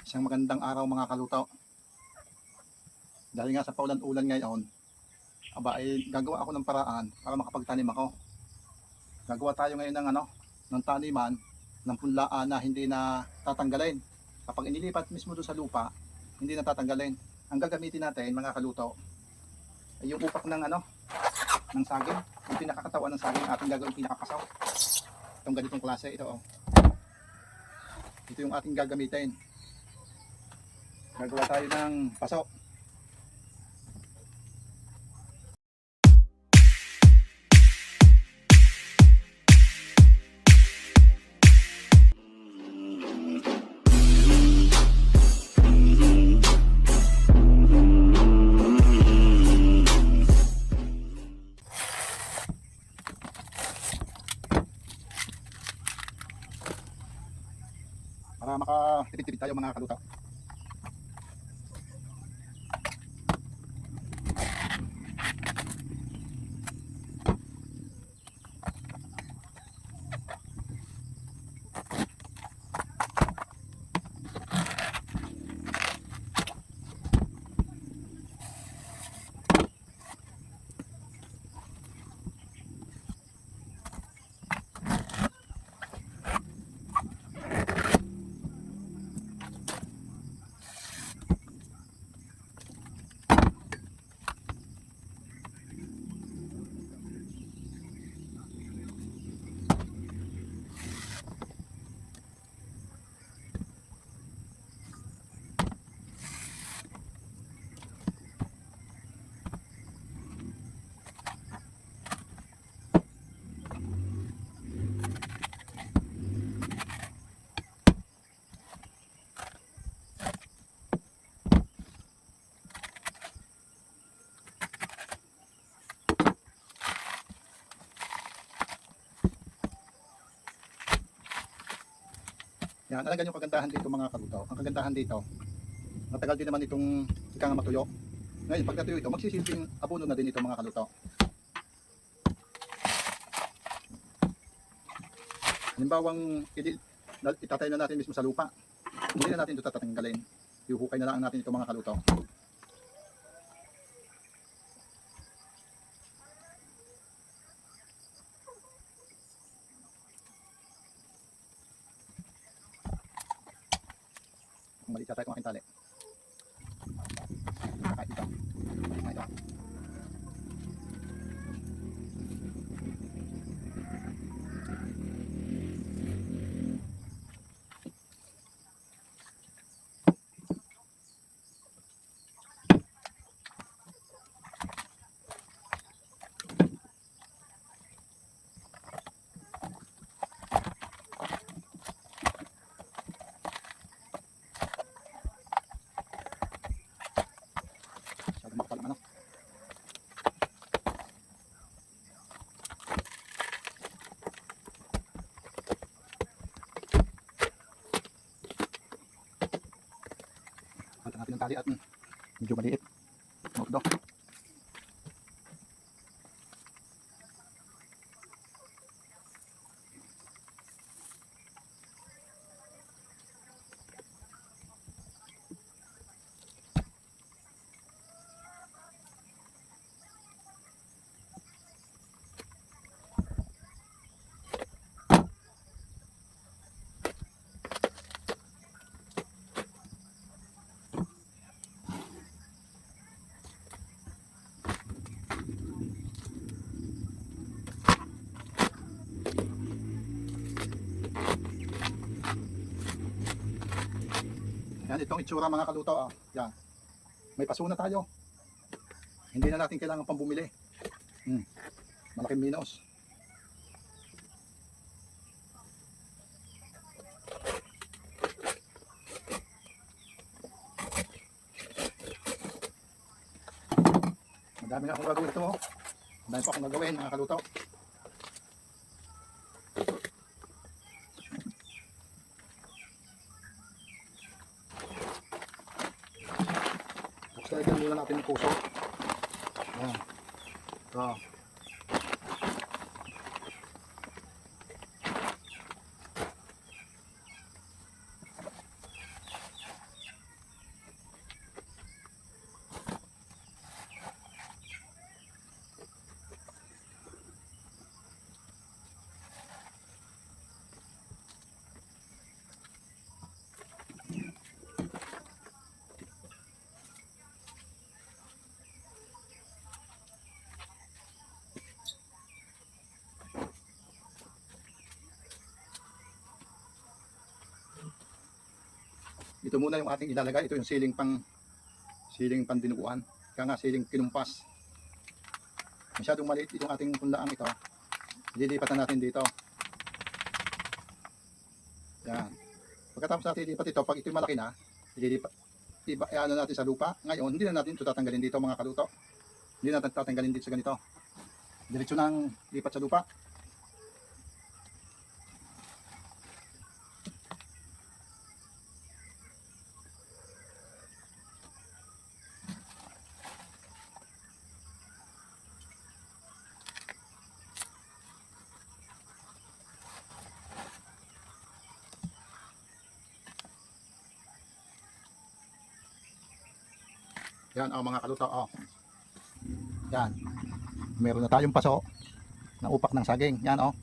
Isang magandang araw mga kaluto. Dahil nga sa paulan-ulan ngayon, gagawa ako ng paraan para makapagtanim ako. Gagawa tayo ngayon ng taniman ng punlaan na hindi na tatanggalin. Kapag inilipat mismo doon sa lupa, hindi na tatanggalin. Ang gagamitin natin mga kaluto ay yung upak ng saging, yung pinakakatawan ng saging ating gagawin pinakapasaw. Itong ganitong klase ito. Ito yung ating gagamitin. Gagawa tayo ng paso. Para makatipid-tipid tayo mga kaluto. Yan, alagan yung kagandahan dito mga kaluto. Ang kagandahan dito, matagal din naman itong ikang matuyo. Ngayon, pag natuyo ito, magsisilbing abono na din ito mga kaluto. Halimbawang itatayo na natin mismo sa lupa. Hindi na natin ito tatanggalin. Iuhukay na lang natin ito mga kaluto. Maliit tayo kung aking tali. Kahit ito. Ito. Palitan natin ng tali at medyo maliit. Mokdo. Yan, itong itsura mga kaluto. Yan. May paso na tayo. Hindi na natin kailangan pang bumili. Malaking minos. Madami na akong gagawin ito. Madami pa akong gagawin mga kaluto. Lagyan muna natin ng puso. Ayan. Ito. Ito muna yung ating ilalagay. Ito yung siling pandinuguan. Kaya nga siling kinumpas. Masyadong maliit itong ating punlaang ito. Lilipatan natin dito. Yan. Pagkatapos natin ilipat ito, pag ito'y malaki na, ano natin sa lupa. Ngayon, hindi na natin ito tatanggalin dito mga kaluto. Hindi natin tatanggalin dito sa ganito. Diretso nang lipat sa lupa. Yan ang mga kaluto. Oh. Yan. Meron na tayong paso na upak ng saging. Yan oh.